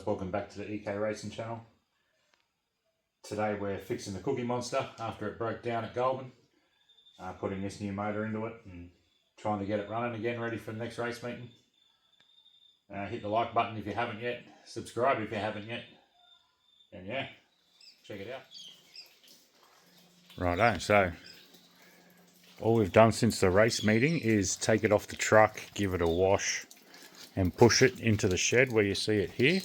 guys, welcome back to the EK Racing channel. Today we're fixing the Cookie Monster after it broke down at Goulburn. Putting this new motor into it and trying to get it running again, ready for the next race meeting. Hit the like button if you haven't yet, subscribe if you haven't yet, and yeah, check it out. Righto, so all we've done since the race meeting is take it off the truck, give it a wash, and push it into the shed where you see it here.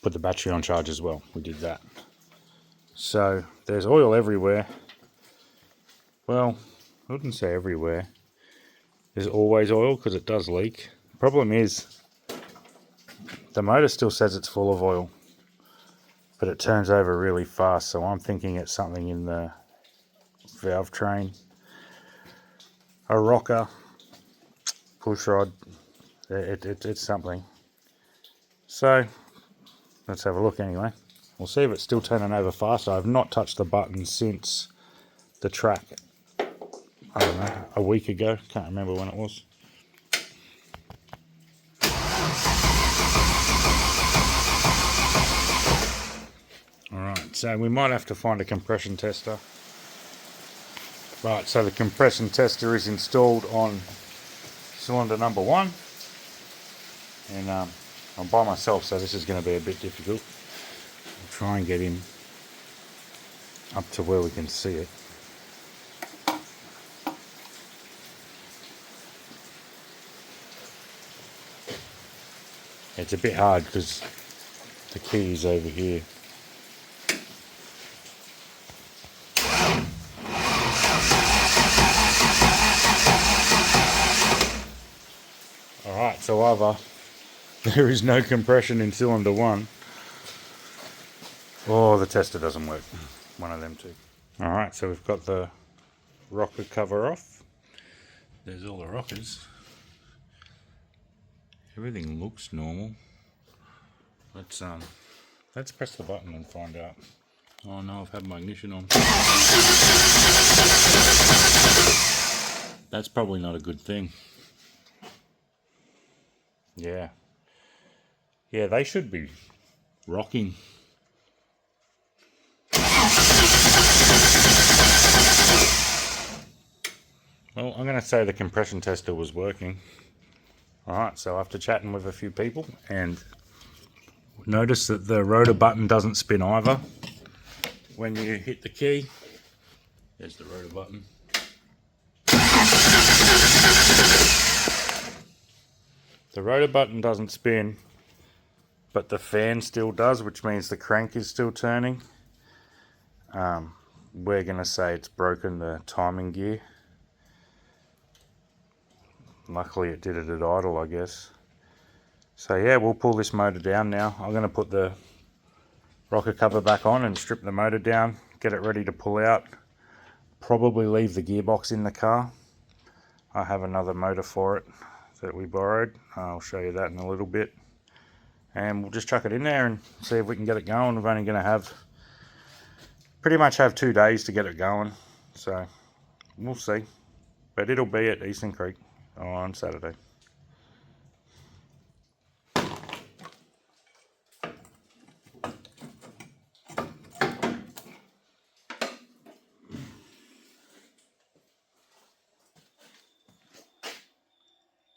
Put the battery on charge as well. We did that. So there's oil everywhere. Well, I wouldn't say everywhere. There's always oil because it does leak. Problem is, the motor still says it's full of oil, but it turns over really fast. So I'm thinking it's something in the valve train, a rocker, push rod. It's something. So let's have a look anyway. We'll see if it's still turning over faster. I've not touched the button since the track, I don't know, a week ago. Can't remember when it was. Alright, so we might have to find a compression tester. Right, so the compression tester is installed on cylinder number 1. And I'm by myself, so this is going to be a bit difficult. I'll try and get him up to where we can see it. It's a bit hard because the key is over here. Alright, so either there is no compression in cylinder 1, or the tester doesn't work. One of them two. Alright, so we've got the rocker cover off. There's all the rockers. Everything looks normal. Let's press the button and find out. Oh no, I've had my ignition on. That's probably not a good thing. Yeah, they should be rocking. Well, I'm going to say the compression tester was working. Alright, so after chatting with a few people, and notice that the rotor button doesn't spin either. When you hit the key, there's the rotor button. The rotor button doesn't spin, but the fan still does, which means the crank is still turning. We're going to say it's broken the timing gear. Luckily it did it at idle, I guess. So yeah, we'll pull this motor down now. I'm going to put the rocker cover back on and strip the motor down, get it ready to pull out. Probably leave the gearbox in the car. I have another motor for it that we borrowed. I'll show you that in a little bit. And we'll just chuck it in there and see if we can get it going. We're only going to pretty much have 2 days to get it going. So we'll see. But it'll be at Eastern Creek on Saturday.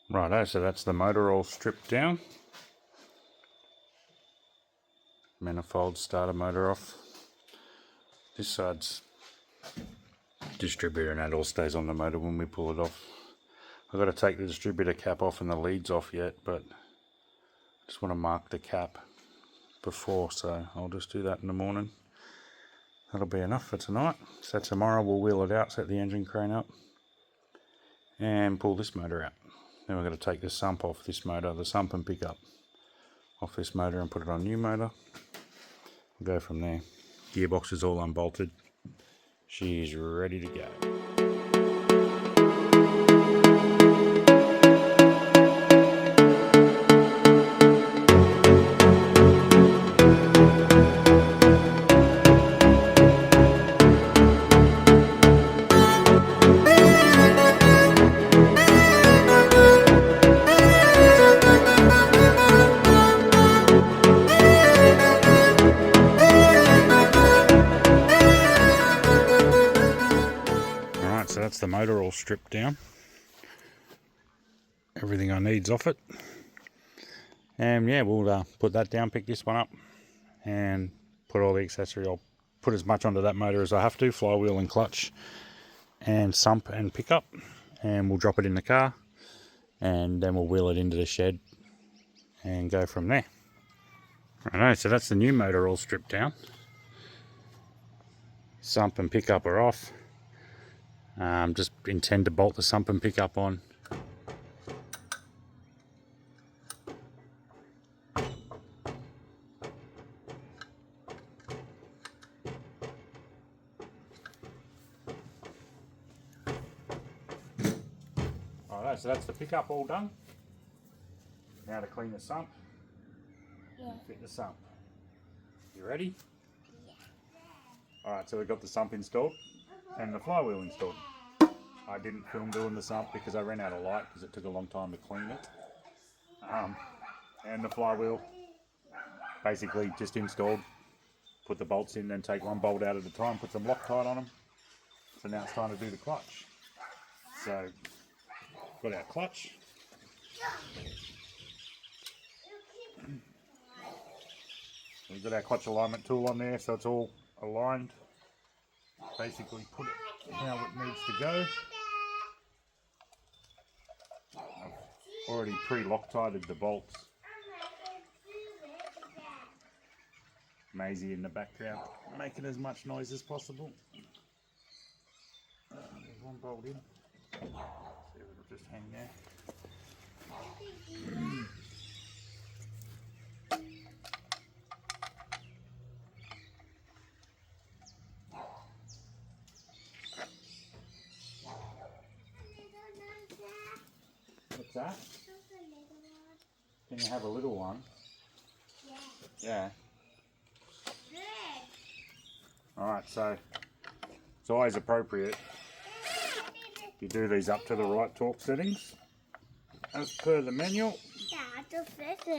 Righto, so that's the motor all stripped down. Manifold starter motor off. This side's distributor, and that all stays on the motor when we pull it off. I've got to take the distributor cap off and the leads off yet, but I just want to mark the cap before, so I'll just do that in the morning. That'll be enough for tonight. So tomorrow we'll wheel it out, set the engine crane up, and pull this motor out. Then we're going to take the sump off this motor, the sump and pickup off this motor, and put it on new motor. We'll go from there. Gearbox is all unbolted. She's ready to go. stripped down. Everything I need's off it. And yeah, we'll put that down, pick this one up, and put all the accessory. I'll put as much onto that motor as I have to, flywheel and clutch and sump and pickup, and we'll drop it in the car, and then we'll wheel it into the shed and go from there. Righto, so that's the new motor all stripped down. Sump and pickup are off. Just intend to bolt the sump and pickup on. Alright, so that's the pickup all done. Now to clean the sump. Yeah. And fit the sump. You ready? Yeah. Alright, so we've got the sump installed and the flywheel installed. I didn't film doing the sump because I ran out of light because it took a long time to clean it. And the flywheel basically just installed, put the bolts in, then take one bolt out at a time, put some Loctite on them. So now it's time to do the clutch. So got our clutch. We've got our clutch alignment tool on there, so it's all aligned. Basically put it how it needs to go. I've already pre-Loctited the bolts. Maisie in the background making as much noise as possible. There's one bolt in. See if it'll just hang there. What's that? Can you have a little one? Yeah. Alright, so it's always appropriate you do these up to the right torque settings as per the manual. That's a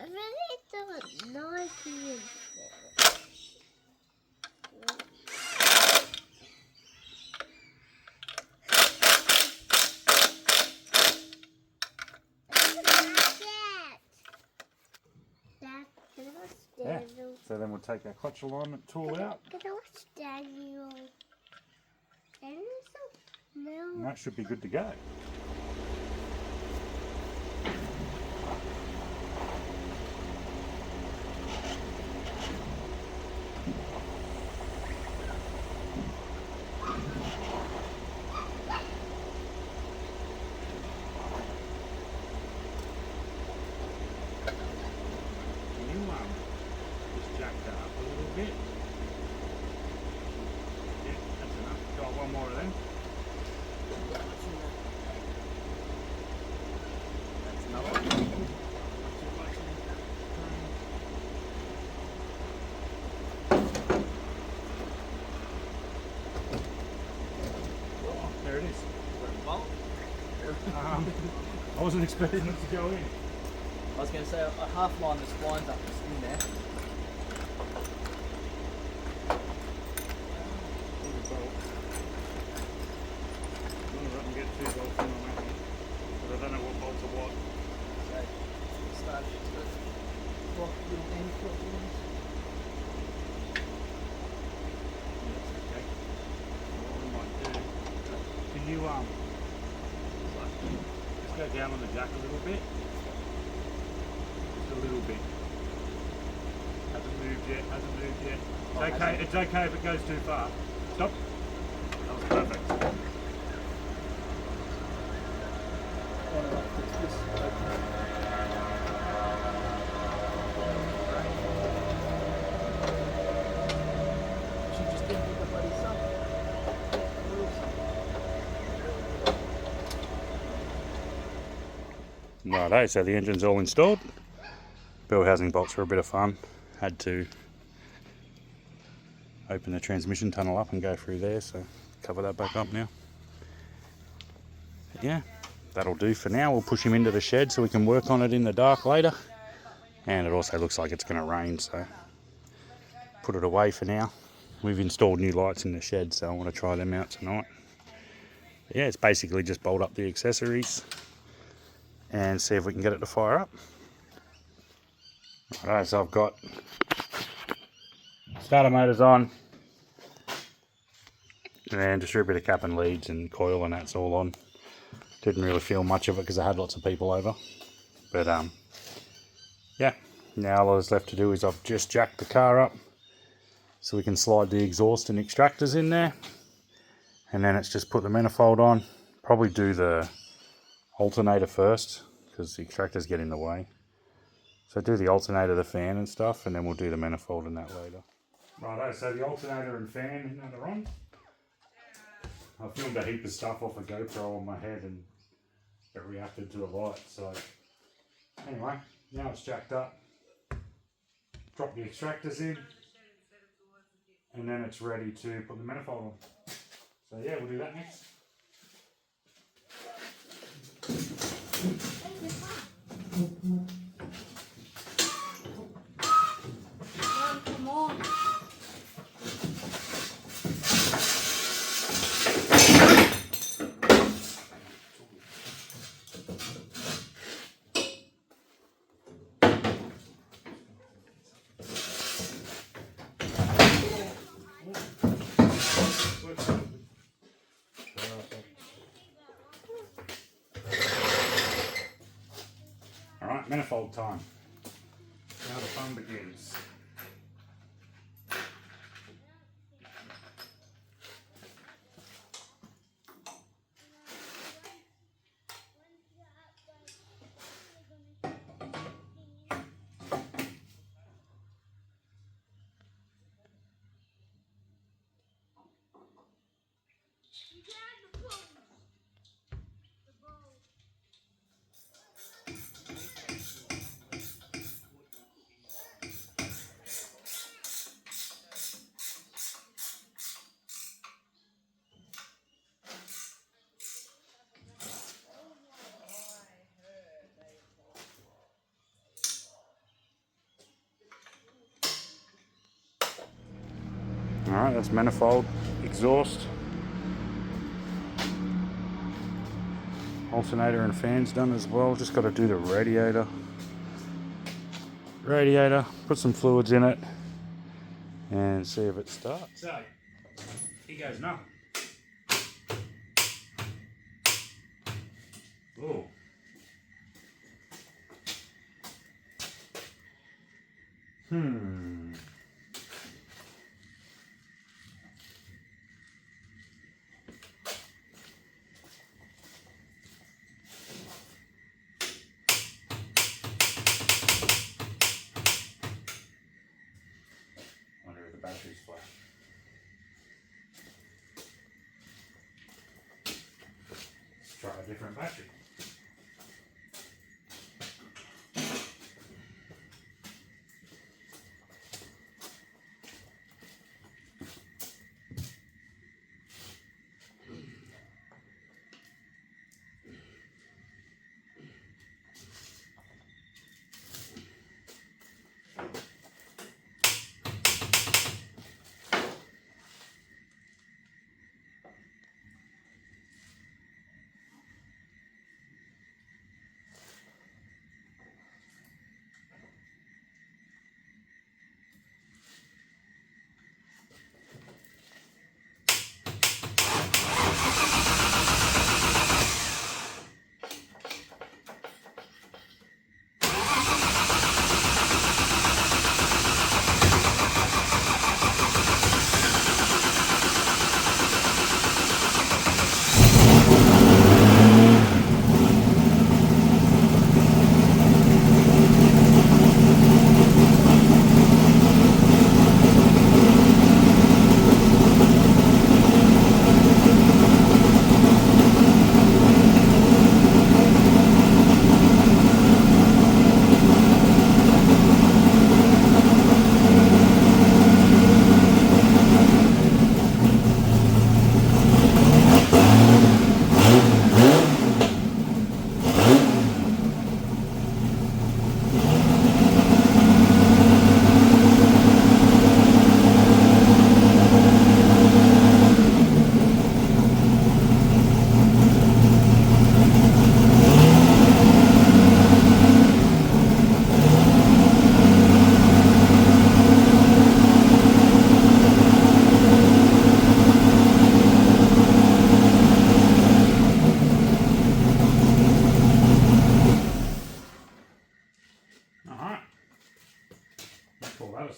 I really don't know if you yeah. So then we'll take our clutch alignment tool out. And that should be good to go. Just jack that up a little bit. Yeah, that's enough. Got one more of them. That's another one. Oh, there it is. I wasn't expecting it to go in. I was going to say, a half line that spines up the skin there. Get two bolts in on that one, but I don't know what bolts are what. So, start it to block the little end problems. That's okay. What we might do, can you just go down on the jack a little bit? Just a little bit. Hasn't moved yet, hasn't moved yet. It's okay, it's okay if it goes too far. Stop. That was perfect. Righto, so the engine's all installed. Bell housing bolts were a bit of fun. Had to open the transmission tunnel up and go through there, so cover that back up now. But yeah, that'll do for now. We'll push him into the shed so we can work on it in the dark later. And it also looks like it's going to rain, so put it away for now. We've installed new lights in the shed, so I want to try them out tonight. Yeah, it's basically just bolt up the accessories and see if we can get it to fire up. Alright, so I've got starter motors on, and distributor cap and leads and coil and that's all on. Didn't really feel much of it because I had lots of people over. But yeah, now all that's left to do is I've just jacked the car up so we can slide the exhaust and extractors in there. And then it's just put the manifold on. Probably do the alternator first because the extractors get in the way. So do the alternator, the fan and stuff, and then we'll do the manifold and that later. Righto, so the alternator and fan are on. I filmed a heap of stuff off a GoPro on my head and it reacted to a light. So anyway, now it's jacked up. Drop the extractors in, and then it's ready to put the manifold on. So yeah, we'll do that next. Come on. Alright, manifold time. Now the fun begins. Alright, that's manifold, exhaust, alternator and fans done as well. Just got to do the radiator. Put some fluids in it and see if it starts. So, here goes nothing. Oh. Wonder if the battery's flat. Let's try a different battery.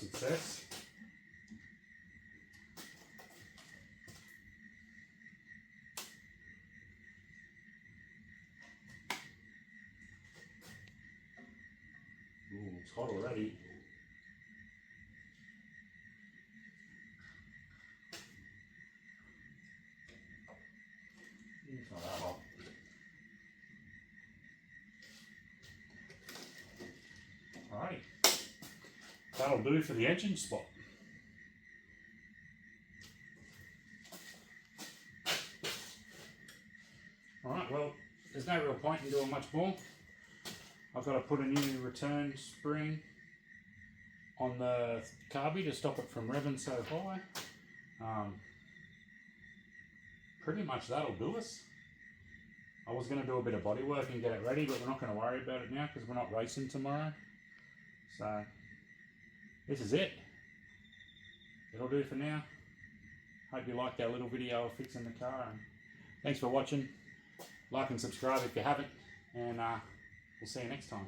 success. Ooh, it's hot already. It's not that hot. Alrighty. That'll do for the edging spot. Alright, well, there's no real point in doing much more. I've got to put a new return spring on the carby to stop it from revving so high. Pretty much that'll do us. I was going to do a bit of body work and get it ready, but we're not going to worry about it now because we're not racing tomorrow. So, this is it. It'll do for now. Hope you liked our little video of fixing the car. And thanks for watching. Like and subscribe if you haven't. And we'll see you next time.